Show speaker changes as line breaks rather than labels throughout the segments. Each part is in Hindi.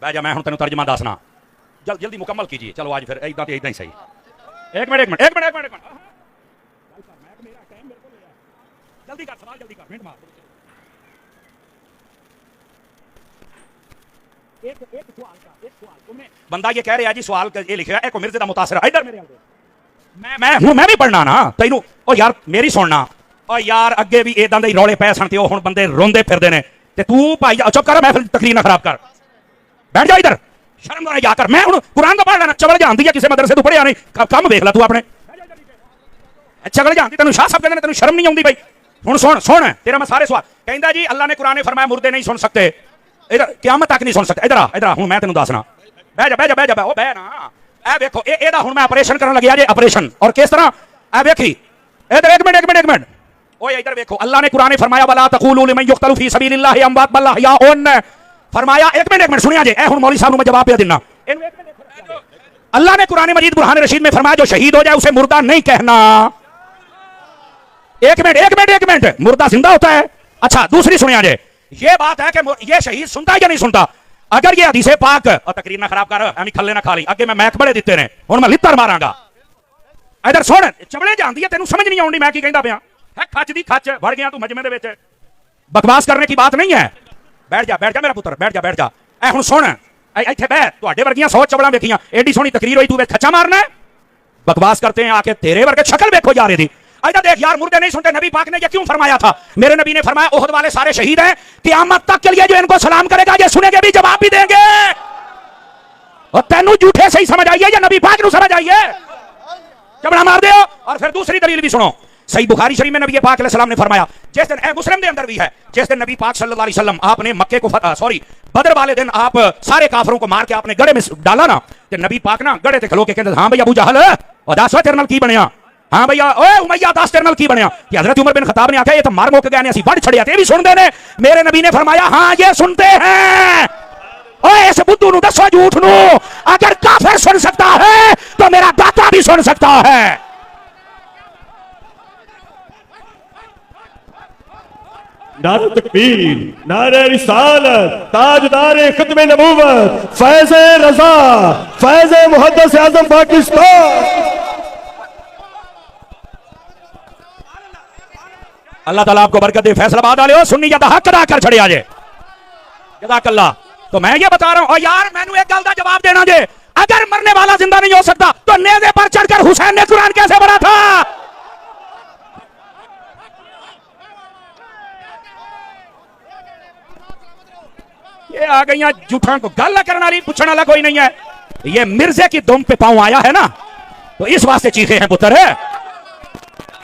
बह जा, मैं हूं तेन तर्जमा दसना, जल्दी मुकम्मल कीजिए। चलो आज फिर इदा तो इदा ही सही। एक मिनट जल्दी कर, सवाल जल्दी कर, मिनट मार। एक सवाल तुमने बंदा ये कह रहा है जी, सवाल ये लिख रहा है मिर्जे दा मुतासिर इधर मेरे मैं भी पढ़ना ना तैनू। ओ यार मेरी सुनना, ओ यार अगे भी इदां दे रौले पै सन ते हुण बंदे रोंदे फिरदे ने ते तू भाई चुप कर, मैं फिर तकरीर ना खराब कर, बैठ जा इधर, शर्म ना जा कर। मैं हुण कुरान दा पढ़ लेना, चवल जानदी है किसी मदरसे तू पढ़िया नहीं, काम देख ला तू अपने, चवल जानदी तेनू शाह साहब कहंदे ने, तेनू शर्म नहीं आउंदी भाई। हुण सुन तेरा मैं सारे सवाल कहंदा जी, अल्लाह ने कुरान में फरमाया मुर्दे नहीं सुन सकते, इधर क़यामत तक नहीं सुन सकते। इधर आ हुण मैं तेनू दसना, बह जा ओ बह ना। ए देखो एदा हुण मैं ऑपरेशन करन लग्या जे, ऑपरेशन और किस तरह ए वेखी इधर। एक मिनट ओए इधर देखो, अल्लाह ने कुरान में फरमाया वला तक़ूलू लिमन युक़तलू फी सबीलिल्लाहि अमवात बल अहयाउन, फरमाया एक मिनट सुनिया जे, ए हुण मौलवी साहब नु मैं जवाब पे देना। अल्लाह ने कुरान मजीद बुरहान रशीद में फरमाया जो शहीद हो जाए उसे मुर्दा नहीं कहना। एक मिनट मुर्दा जिंदा होता है। अच्छा दूसरी सुनिया जे, ये बात है कि ये शहीद सुनता है या नहीं सुनता। अगर ये हदीसे पाक और तकरीर ना खराब कर, एवं खल्ले ना खा ली, अगे मैं मैक बड़े दिते ने, हुण मैं लित्तर मारांगा। इधर सुन, चवड़े जानदी है तेनू समझ नहीं आउंदी मैं की कहंदा पिया है। खच दी खच वड़ गया तू मजमे दे विच, बकवास करने की बात नहीं है। बैठ जा मेरा पुत्र, बैठ जा। ए हुण सुन, इत्थे बैठ, तुहाडे वर्गियां 100 चवड़ा वेखियां, एडी सोहनी तकरीर होई, तू वे खचा मारना है। बकवास करते हैं आके, तेरे वर्गे शक्ल देखो जा रही थी। अच्छा देख यार, मुर्दे नहीं सुनते, नबी पाक ने ये क्यों फरमाया था? मेरे नबी ने फरमाया ओहद वाले सारे शहीद हैं, क़यामत तक के लिए जो इनको सलाम करेगा ये सुनेंगे भी, जवाब भी देंगे। और तेनू झूठे सही समझ आई है या नबी पाक नू समझ आई है? चबड़ा मार दे। और फिर दूसरी दलील भी सुनो, सही बुखारी शरीफ में नबी पाक अलैहि सलाम ने फरमाया, जिस दिन मुस्लिम के अंदर भी है, जिस दिन नबी पाक सल्लल्लाहु अलैहि वसल्लम आपने मक्के को बदर वाले दिन आप सारे काफरों को मार के आपने गड़े में डाला ना, तो नबी पाक ना गड़े ते खलो के कहते, हां भैया अबू जहल और दस तेरे नाल की बनया, हाँ भैया ओए उमैया दस तेरे नाल की बनया। कि हजरत उमर बिन खत्ताब ने आख्या ये तो मार मुक गया ने, असीं वड़ छड़िया ते भी सुनदे ने। मेरे नबी ने फरमाया हां ये सुनते हैं। ओए इस बुद्धू नु दसो झूठ नु, अगर काफिर सुन सकता है तो मेरा दाता भी सुन सकता है।
नारे तकबीर, नारे रिसालत, ताजदारे खत्मे नबूवत, फैज़े रज़ा, फैज़े मुहद्दिस आज़म पाकिस्तान।
अल्लाह ताला आपको बरकत दे, फैसलाबाद वाले हो सुन्नी ज्यादा हक अदा कर छड़े आज जज़ाकल्लाह। तो मैं ये बता रहा हूं, और यार मैंने एक गल का जवाब देना जे, अगर मरने वाला जिंदा नहीं हो सकता तो नेज़े पर चढ़कर हुसैन ने कुरान कैसे पढ़ा था? ये आ गई झूठा को गल करने वाली, पूछने वाला कोई नहीं है। ये मिर्जे की दुम पे पांव आया है ना, तो इस वास्ते चीखे हैं पुत्र है।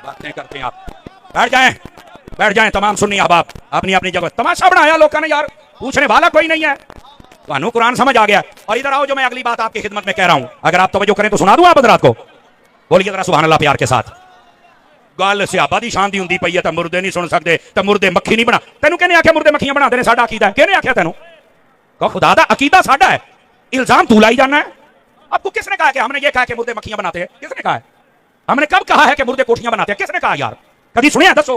बातें करते हैं आप, बैठ जाएं तमाम सुन्नी अहबाब अपनी अपनी जगह। तमाशा बनाया लोगों ने यार, पूछने वाला कोई नहीं है। तो कुरान समझ आ गया। और इधर आओ, जो मैं अगली बात आपकी खिदमत में कह रहा हूं, अगर आप तवज्जो करें तो सुना दूं आप हज़रात को। बोलिए जरा सुभान अल्लाह प्यार के साथ। गल सियाबा दी शान दी हुंदी पई है, तो मुर्दे नहीं सुन सकते, तो मुर्दे मक्खी नहीं बना। तेनू कहने आख्या मुर्दे मक्खियां बनाते हैं, साडा अकीदा है। कहने आख्या तेनू? कहो खुदा दा अकीदा साडा है, इल्जाम तू लाई जाना है। आपको किसने कहा कि हमने ये कहा कि मुर्दे मक्खियां बनाते हैं? किसने कहा है? हमने कब कहा है कि मुर्दे कोठियां बनाते हैं? किसने कहा यार? कभी सुनिया? दसो।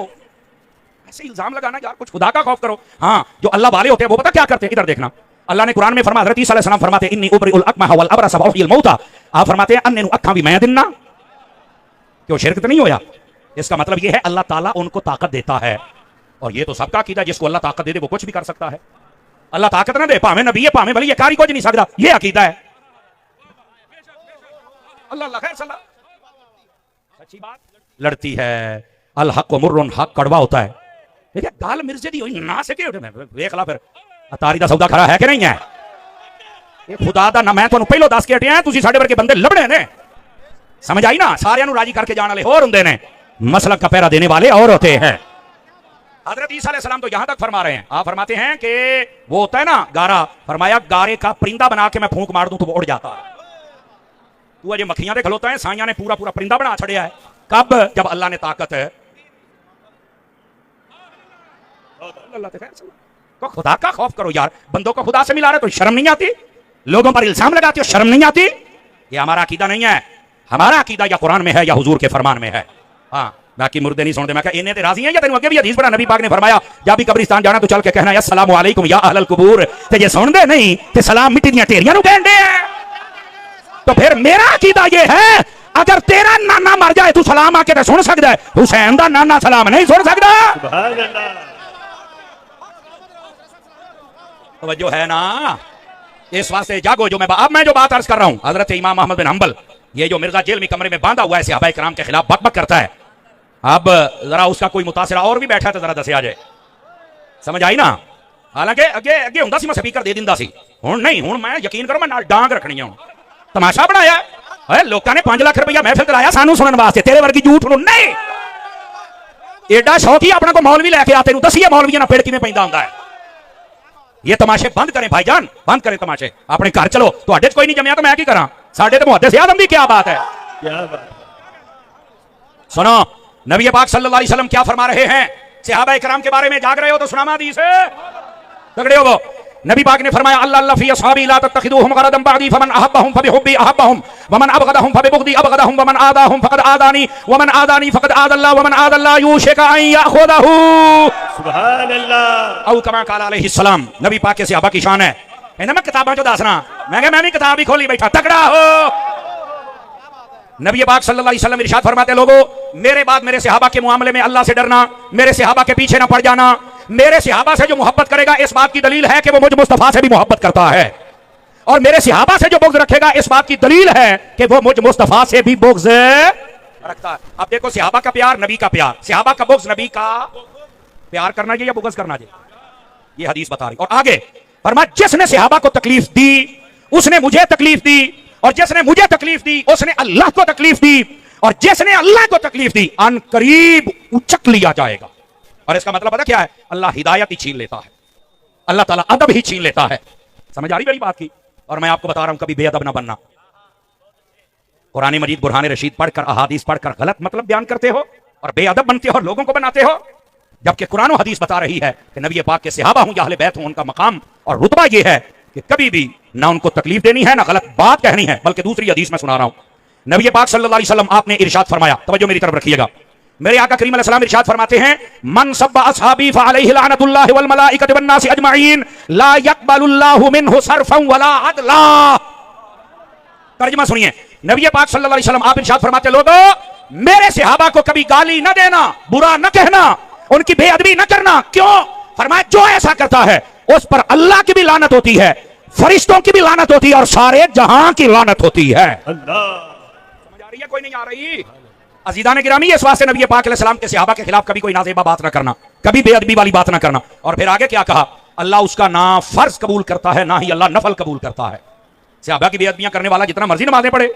ऐसे इल्जाम लगाना यार, कुछ खुदा का खौफ करो। हाँ, जो अल्लाह वाले होते हैं वो पता क्या करते हैं? इधर देखना, अल्लाह ने कुरान में फरमाया, हज़रत ईसा अलैहिस्सलाम फरमाते हैं इन्नी उबरिउल अकमह वल अबरस व उहयिल मौता। आप फरमाते हैं अन्ने नु अखां भी मैं दिन्ना। क्यों शिरक तो नहीं होया? इसका मतलब ये है अल्लाह ताला उनको ताकत देता है। और ये तो सबका अकीदा, जिसको अल्लाह ताकत दे दे वो कुछ भी कर सकता है। अल्लाह ताकत ना दे, भावे नबी है भावे वली है, कारी कुछ नहीं सकता, ये अकीदा है। अल्लाह खैर सल्ला। सच्ची बात लड़ती है, अल हक मुर्रुन, हक कड़वा होता है। देखिए गाल मिर्जे दी होई ना सके उठे, देख ला फिर अतारी दा सौदा खरा है कि नहीं है? ये खुदा दा ना, मैं तुहानू पहलो दस के हटिया, तुसीं साडे वर्गे बंदे लबड़े ने। समझ आई ना? सारियां नू राजी करके जाने वाले होर हुंदे ने, मसलक का पहरा देने वाले और होते हैं। हजरत ईसा अलैहिस्सलाम तो यहां तक फरमा रहे हैं, आप फरमाते हैं कि वो होता है ना गारा, फरमाया गारे का परिंदा बना के मैं फूंक मार दूं तो वो उड़ जाता है। तू अजे मक्खियां दे खलोता है, साइयां ने पूरा पूरा परिंदा बना छड़िया है। कब? जब अल्लाह ने ताकत है। तो खुदा का खौफ करो यार, बंदों को खुदा से मिला रहे तो शर्म नहीं आती? लोगों पर इल्जाम लगाते हो, शर्म नहीं आती? ये हमारा अकीदा नहीं है। हमारा अकीदा या कुरान में है या हुजूर के फरमान में है। हाँ, बाकी मुर्दे नहीं सुनते। मैं कहा इन्हें ते राजी हैं या तेन अगे भी हदीस पढ़ा, नबी पाक ने फरमाया जब भी कब्रिस्तान जाना तो चल के कहना अस्सलामु अलैकुम या अहलल कुबूर, ते जे सुनदे नहीं ते सलाम मिट्टी दी ढेरियां नु कहंदे हैं। तो फिर मेरा अकीदा ये है अगर तेरा नाना मर जाए तू सलाम आके तो सुन सकता है, हुसैन दा नाना सलाम नहीं सुन सकता।
सुभान अल्लाह।
तवज्जो है ना, इस वास्ते जागो। जो मैं जो बात अर्ज कर रहा हूं, हजरत इमाम अहमद बिन हंबल ये जो मिर्जा जेल में कमरे में बांधा हुआ है सहाबा किराम के खिलाफ बकबक करता है, अब जरा उसका कोई मुतासिरा और भी बैठा तो जरा दसिया जाए, समझ आई ना। हालांकि अगे अगे हुंदा सी मैं स्पीकर दे दिंदा सी, हुण नहीं, हुण मैं यकीन करो मैं नाल डांग रखनी है। तमाशा बनाया है लोगों ने 5 लाख रुपया महफिल कराया सानू सुनने वास्ते, तेरे वर्गी झूठ नहीं। एडा शौक ही अपना को मौलवी लैके आ, तेनू दसिए मौलवियां ना पेड़ किवें पैंदा हुंदा है। ये तमाशे बंद करें भाईजान, बंद करें तमाशे, अपने घर चलो। तुहाडे च कोई नहीं जमया तो मैं की करा, साडे ते मुहद्दिस आज़म दी क्या बात है।
क्या बात।
सुनो नबी पाक सल्लल्लाहु अलैहि वसल्लम क्या फरमा रहे हैं, सहाबा इकराम के बारे में जाग रहे हो तो सुनामा हदीस है, तगड़े हो वो। नबी पाक ने फरमाया अल्लाह अल्लाह फी असहाबी ला तत्तखिदूहुम गरदन बअदी फमन अहब्बहुम फबिहुब्बी अहब्बहुम वमन अबगदहुम फबिबुगदी अबगदहुम वमन आदाहुम फकद आदानी वमन आदानी फकद आदल्लाह वमन आदल्लाह युशिका अन याखुदहु।
सुभान अल्लाह।
औ कमा काल अलैहि सलाम, नबी पाक के सहाबा की शान है। इन्हें मैं किताबां चो दसना, मैं भी किताब ही खोली बैठा, तगड़ा हो। नबी पाक सल्लल्लाहु अलैहि वसल्लम इरशाद फरमाते लोगों मेरे बाद मेरे सहाबा के मामले में अल्लाह से डरना, मेरे सहाबा के पीछे ना पड़ जाना। मेरे सहाबा से जो मोहब्बत करेगा इस बात की दलील है कि वो मुझ मुस्तफा से भी मोहब्बत करता है, और मेरे सहाबा से जो बुग़्ज़ रखेगा इस बात की दलील है कि वो मुझ मुस्तफा से भी बुग़्ज़ रखता है। अब देखो सहाबा का प्यार नबी का प्यार, सहाबा का बुग़्ज़ नबी का प्यार करना चाहिए या बुग़्ज़ करना चाहिए, ये हदीस बता रही। और आगे फरमाया जिसने सहाबा को तकलीफ दी उसने मुझे तकलीफ दी, और जिसने मुझे तकलीफ दी उसने अल्लाह को तकलीफ दी, और जिसने अल्लाह को तकलीफ दी अन करीब उचक लिया जाएगा। और इसका मतलब पता क्या है, अल्लाह हिदायत ही छीन लेता है, अल्लाह ताला अदब ही छीन लेता है। समझ आ रही मेरी बात की। और मैं आपको बता रहा हूं कभी बेअदब ना बनना। कुरान मजीद बुरहान रशीद पढ़कर अहादीस पढ़कर गलत मतलब बयान करते हो और बेअदब बनते हो और लोगों को बनाते हो, जबकि कुरान और हदीस बता रही है कि नबी पाक के सहाबा हूं या अहले बैत हूं, उनका मकाम और रुतबा यह है कि कभी भी ना उनको तकलीफ देनी है ना गलत बात कहनी है। बल्कि दूसरी हदीस में सुना रहा हूं, नबी पाक सल्लल्लाहु अलैहि वसल्लम आपने इरशाद फरमाया, तवज्जो मेरी तरफ रखिएगा, मेरे आका करीम अलैहि सलाम इरशाद फरमाते हैं मन सब्बा असहाबी फअलैहि लानतुल्लाहि वल मलाइकति वन नासि अजमईन ला यक़बलुल्लाहु मिनहु सर्फन वला अदला। तर्जुमा सुनिए, नबी पाक सल्लल्लाहु अलैहि वसल्लम आप इरशाद फरमाते लोगों मेरे सहाबा को कभी गाली न देना, बुरा न कहना, उनकी बेअदबी न करना। क्यों? फरमाया जो ऐसा करता है उस पर अल्लाह की भी लानत होती है, फरिश्तों की भी लानत होती है और सारे जहां की लानत होती है।
अल्लाह।
समझ आ रही है कोई नहीं आ रही? अजीज़ान गिरामी इस वास्ते नबी पाक अलैहि सलाम के सहाबा के खिलाफ कभी कोई नाज़ेबा बात ना करना, कभी बेअदबी वाली बात ना करना। और फिर आगे क्या कहा, अल्लाह उसका ना फर्ज कबूल करता है ना ही अल्लाह नफल कबूल करता है। सहाबा की बेअदबियां करने वाला जितना मर्जी नमाजें पढ़े,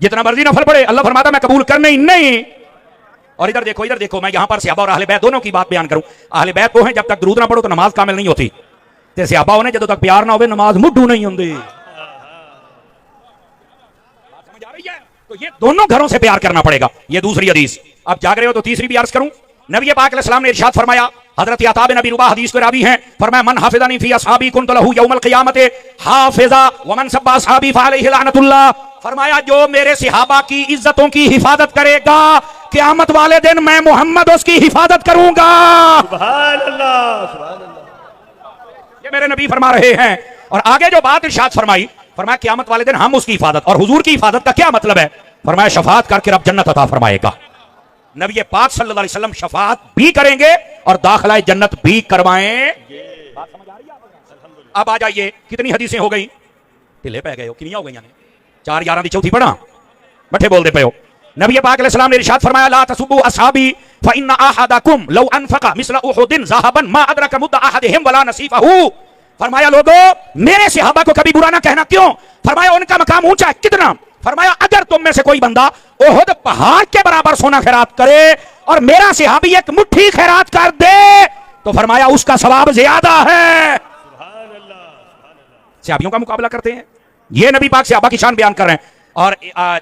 जितना मर्जी नफल पढ़े, अल्लाह फरमाता मैं कबूल करने ही नहीं। और इधर देखो मैं यहां पर सहाबा और अहले बैत दोनों की बात बयान करूं। अहले बैत वो हैं जब तक दुरूद ना पढ़ो तो नमाज कामिल नहीं होती, ते सहाबा उन्हें जब तक प्यार ना हो नमाज मुड्ढू नहीं होंदी। समझ आ रही है? तो ये दोनों घरों से प्यार करना पड़ेगा। ये दूसरी हदीस, अब जाग रहे हो तो तीसरी भी अर्ज करूं। नबी पाक अलैहि सलाम ने इरशाद फरमाया, हजरत अता बिन अबी रुबा हदीस के रावी हैं, फरमाया मन हाफिज़नी फी असहाबी कुन्तु लहू यौमल क़ियामति हाफिज़ा व मन सब्बा असहाबी फअलैहि लानतुल्लाह। फरमाया जो मेरे सहाबा की इज्जतों की हिफाजत करेगा क़यामत वाले दिन मैं मोहम्मद उसकी हिफाजत करूंगा।
सुभान अल्लाह, सुभान अल्लाह।
ये मेरे नबी फरमा रहे हैं। और आगे जो बात इरशाद फरमाई, फरमाया क़यामत वाले दिन हम उसकी हिफाजत, और हुजूर की हिफाजत का क्या मतलब है? फरमाया शफाअत करके रब जन्नत अता फरमाएगा। नबी पाक सल्लल्लाहु अलैहि वसल्लम शफाअत भी करेंगे और दाखिला जन्नत भी करवाएंगे। बात समझ आ रही है? अब आ जाइए, कितनी हदीसें हो गई? ढिले पै गए हो, कितनी हो गई? 4 11 दी चौथी पढ़ा, बठे बोलते पे हो। नबी पाक अलैहि सलाम ने इरशाद फरमाया ला तसुब्बु असहाबी फइन्ना अहदकुम लौ अनफका मिस्ला उहुदिन ज़हबन मा अदरका मुद्दा अहदिहिम वला नसीफहु। फरमाया लोगों मेरे सहाबा को कभी बुरा ना कहना। क्यों? फरमाया उनका मकाम ऊंचा है। कितना? फरमाया अगर तुम में से कोई बंदा ओहद पहाड़ के बराबर सोना खैरात करे और मेरा सहाबी एक मुट्ठी खैरात कर दे तो फरमाया उसका सवाब ज्यादा है। सहाबियों का मुकाबला करते हैं। ये नबी पाक सहाबा की शान बयान कर रहे हैं। और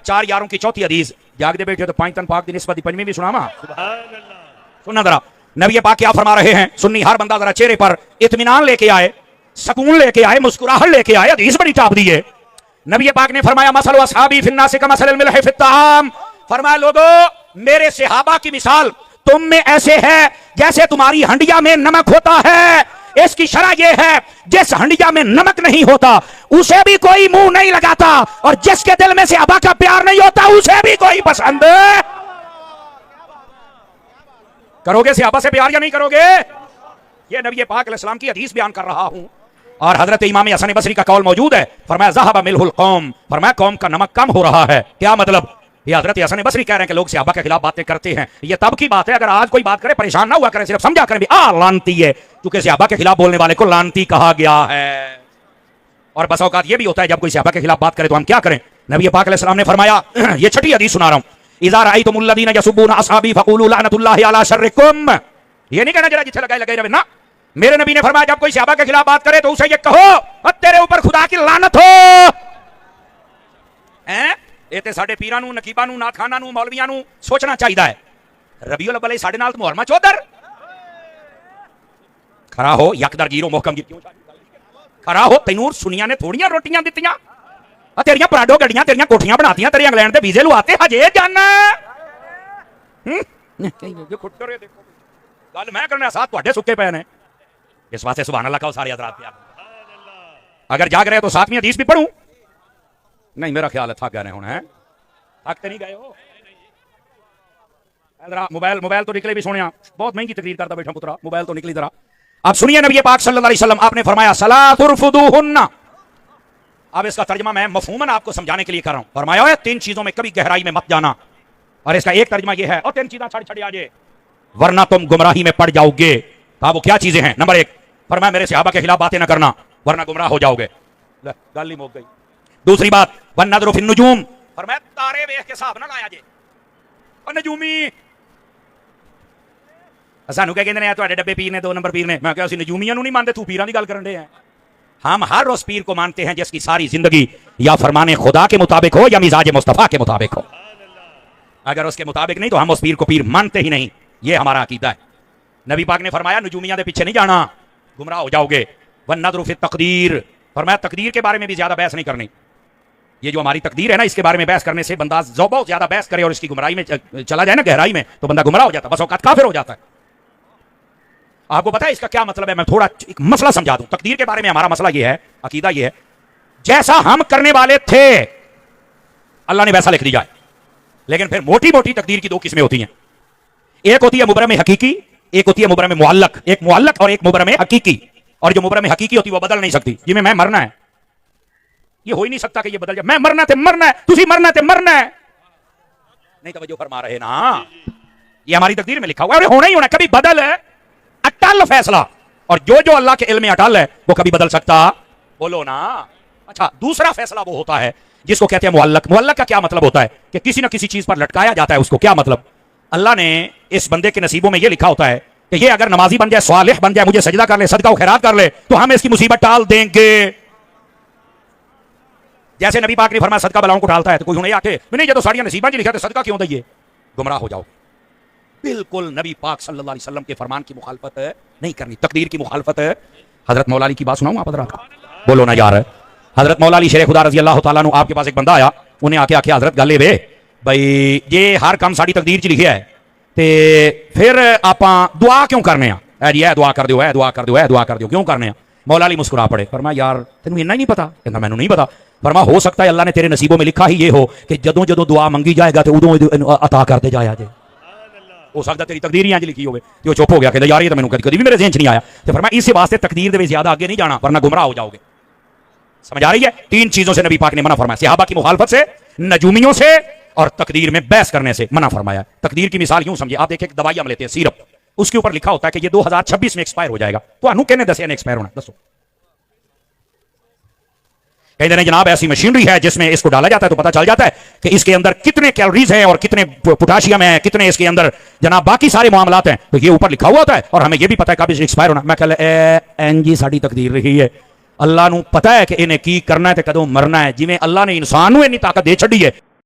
4 यारों की चौथी हदीस, जागदे बैठे तो 5 तन पाक की निस्बत पंजवीं भी सुनामा। सुनना जरा, नबी पाक क्या फरमा रहे हैं? सुन्नी हर बंदा जरा चेहरे पर इत्मीनान लेके आए, सुकून लेके आए, मुस्कुराहट लेके आए। हदीस बड़ी टाप दी है। नबी पाक ने फरमाया मसलु असहाबी फिन्नास का मसलुल मिल्ह फित्ताम। फरमाया लोगों मेरे सहाबा की मिसाल तुम में ऐसे है जैसे तुम्हारी हंडिया में नमक होता है। इसकी शरह यह है, जिस हंडिया में नमक नहीं होता उसे भी कोई मुंह नहीं लगाता, और जिसके दिल में से अबा का प्यार नहीं होता उसे भी कोई पसंद। करोगे सहाबा से प्यार या नहीं करोगे? ये नबी पाक अलैहिस्सलाम की हदीस बयान कर रहा हूं, और हजरत इमाम हसन बसरी का कौल मौजूद है। फरमाया ज़हब मिलहुल कौम, फरमाया कौम का नमक कम हो रहा है। क्या मतलब? ये हजरत हसन बसरी कह रहे हैं कि लोग सहाबा के खिलाफ बातें करते हैं। ये तब की बात है, अगर आज कोई बात करे परेशान ना हुआ करें, सिर्फ समझा करें भी लानती है, क्योंकि सहाबा के खिलाफ बोलने वाले को लानती कहा गया है। और बस औकात ये भी होता है जब कोई सहाबा के खिलाफ बात करे तो हम क्या करें? नबी पाक अलैहिस्सलाम ने फरमाया, ये छठी हदीस सुना रहा हूं, इज़ा रअयतुमुल्लज़ीना यसुब्बूना अस्हाबी फक़ूलू लअनतुल्लाहि अला शर्रिकुम। ये नहीं कहना जरा जिथे लगाए लगे रहे ना। मेरे नबी ने फरमाया जब कोई सहाबा के खिलाफ बात करे तो उसे ये कहो तेरे ऊपर खुदा की लानत हो। हैं ਇਹ ਤੇ ਸਾਡੇ ਪੀਰਾਂ ਨੂੰ, ਨਕੀਬਾਂ ਨੂੰ, ਨਾਥਖਾਨਾਂ ਨੂੰ, ਮੌਲਵੀਆਂ ਨੂੰ ਸੋਚਣਾ ਚਾਹੀਦਾ ਹੈ। ਰਬੀਉਲ ਅਵਲ ਸਾਡੇ ਨਾਲ ਮੁਹਰਮਾ ਚੌਧਰ ਖੜਾ ਹੋ, ਯਕਦਰ ਗੀਰੋ ਮੁਹਕਮ ਗੀ ਕਿਉਂ ਖੜਾ ਹੋ। ਤੈਨੂੰ ਸੁਨੀਆਂ ਨੇ ਥੋੜੀਆਂ ਰੋਟੀਆਂ ਦਿੱਤੀਆਂ, ਆ ਤੇਰੀਆਂ ਪਰਾਡੋ ਗੱਡੀਆਂ, ਤੇਰੀਆਂ ਕੋਠੀਆਂ ਬਣਾਤੀਆਂ, ਤੇਰੇ ਇੰਗਲੈਂਡ ਦੇ ਵੀਜ਼ੇ ਲਵਾਤੇ, ਹਜੇ ਜਾਣਾ ਖੁੱਟਰੇ। ਦੇਖੋ ਗੱਲ ਮੈਂ ਕਰਨਾ, ਸਾਥ ਤੁਹਾਡੇ ਸੁੱਕੇ ਪਏ ਨੇ। इस वास्ते सुभान अल्लाह का सारे हज़रात पे अगर जाग रहे तो 7वीं हदीस भी पढ़ूं? नहीं, मेरा ख्याल है थक गए होना है। थकते नहीं गए हो? मोबाइल तो निकले भी सोने, बहुत महंगी तकरीर करता बैठा पुत्रा, मोबाइल तो निकली जरा। अब सुनिए नबी पाक सल्लल्लाहु अलैहि वसल्लम आपने फरमाया सला तुरफुदूहुन्ना। अब इसका तर्जमा मैं मफहूमन आपको समझाने के लिए कर रहा हूं। फरमाया 3 चीजों में कभी गहराई में मत जाना, और इसका एक तर्जमा यह है, और 3 चीजें छड़ी आ जाए वरना तुम गुमराही में पड़ जाओगे। कहा वो क्या चीजें हैं? नंबर 1 फरमाया मेरे सहाबा के खिलाफ बातें ना करना वरना गुमराह हो जाओगे। गल ही मुक गई। दूसरी बात वन नज़रु फिन नुजूम, फरमाया तारे वेख के हिसाब ना लाया जे। और नजूमी सानू क्या कहते हैं, तुम्हारे डब्बे पीर ने, 2 नंबर पीर ने। मैं क्या नजूमियां नहीं मानते, तू पीरां दी गल करन दे हैं। हम हर उस पीर को मानते हैं जिसकी सारी जिंदगी या फरमाने खुदा के मुताबिक हो या मिजाज मुस्तफा के मुताबिक हो। अगर उसके मुताबिक नहीं तो हम उस पीर को पीर मानते ही नहीं। ये हमारा अकीदा है। नबी पाक ने फरमाया नजूमिया के पीछे नहीं जाना, गुमराह हो जाओगे। वन नज़रु फित तकदीर, फरमाया तकदीर के बारे में भी ज्यादा बहस नहीं करनी। ये जो हमारी तकदीर है ना, इसके बारे में बहस करने से बंदा जो बहुत ज्यादा बहस करे और इसकी गुमराही में चला जाए ना, गहराई में, तो बंदा गुमराह हो जाता है, बस औकात काफिर हो जाता है। आपको पता है इसका क्या मतलब है? मैं थोड़ा एक मसला समझा दूं। तकदीर के बारे में हमारा मसला ये है, अकीदा ये है, जैसा हम करने वाले थे अल्लाह ने वैसा लिख दिया है। लेकिन फिर मोटी मोटी तकदीर की 2 किस्में होती हैं। एक होती है मुबरम हकीकी, एक होती है मुबरम मुअल्लक। एक मुअल्लक और एक मुबरम हकीकी। और जो मुबरम हकीकी होती है वो बदल नहीं सकती। जिसमें मैं मरना है, ये हो ही नहीं सकता कि ये बदल जाए। मैं मरना थे मरना है, तुसी मरना थे मरना है। नहीं तवज्जो फरमा रहे ना, ये हमारी तकदीर में लिखा हुआ है, होना ही होना। कभी बदल है, अटल फैसला, और जो जो अल्लाह के इल्म में अटल है वो कभी बदल सकता, बोलो ना। अच्छा, दूसरा फैसला वो होता है जिसको कहते हैं मुअल्लक। मुअल्लक का क्या मतलब होता है? कि किसी ना किसी चीज पर लटकाया जाता है उसको। क्या मतलब? अल्लाह ने इस बंदे के नसीबों में यह लिखा होता है कि ये अगर नमाजी बन जाए, स्वालिह बन जाए, मुझे सजदा कर ले, सदका खैरात कर ले, तो हम इसकी मुसीबत टाल देंगे। जैसे नबी पाक ने फरमाया सदका बलाओं को टालता है, तो कोई हुने आके नहीं, ये तो साड़ियां नसीबा जी लिखा है, सदका क्यों दइए? गुमराह हो जाओ। बिल्कुल नबी पाक सल्लल्लाहु अलैहि वसल्लम के फरमान की मुखालफत नहीं करनी, तकदीर की मुखालफत है। हजरत मौला अली की बात सुनाऊं आप हजरत? बोलो ना यार। हजरत मौला अली शेर खुदा रजी अल्लाह तआला अन्हु आपके पास एक बंदा आया, उन्हें आके आखे हजरत गल वे भाई ये हर काम साड़ी तकदीर च लिखिया है, ते फिर आप दुआ क्यों करने आ जी? दुआ कर दो, दुआ कर दो, दुआ कर दो, क्यों करने? मौला अली मुस्कुरा पड़े, फरमाया यार तेन इन्ना ही नहीं पता? कहता मैनू नहीं पता। फरमा हो सकता है अल्लाह ने तेरे नसीबों में लिखा ही ये हो कि जदों जदों दुआ मंगी जाएगा तो उदों अता करते जाया जे। हो सकता तेरी तकदीर ही इंज लिखी होवे। तो चुप हो गया, कहता यार ये तो मैनू कभी भी मेरे ज़हन च नहीं आया। तो फरमाया इस वास्ते तकदीर दे ज्यादा आगे नहीं जाना वरना गुमराह हो जाओगे। समझ आ रही है? 3 चीजों से नबी पाक ने मना फरमाया, सहाबा की मुखालफत से, नजूमियों से, और तकदीर में बहस करने से मना फरमाया। तकदीर की मिसाल यूं समझिए, आप देखिए दवाई हम लेते हैं सिरप, उसके ऊपर लिखा होता है कि ये 2026 में एक्सपायर हो जाएगा। तो अनु कहने दसिया ने एक्सपायर होना? दसो। कहते हैं जनाब ऐसी मशीनरी है जिसमें इसको डाला जाता है तो पता चल जाता है कि इसके अंदर कितने कैलोरीज हैं और कितने पोटाशियम है, कितने इसके अंदर जनाब बाकी सारे मामलात हैं। तो ये ऊपर लिखा हुआ होता है और हमें ये भी पता है कब एक्सपायर होना। मैं कह एन जी साड़ी तकदीर रही है, अल्लाह नू पता है कि इन्हें की करना है तो कदों मरना है। जिवें अल्लाह ने इंसान नू इन्नी ताकत दे छड़ी है,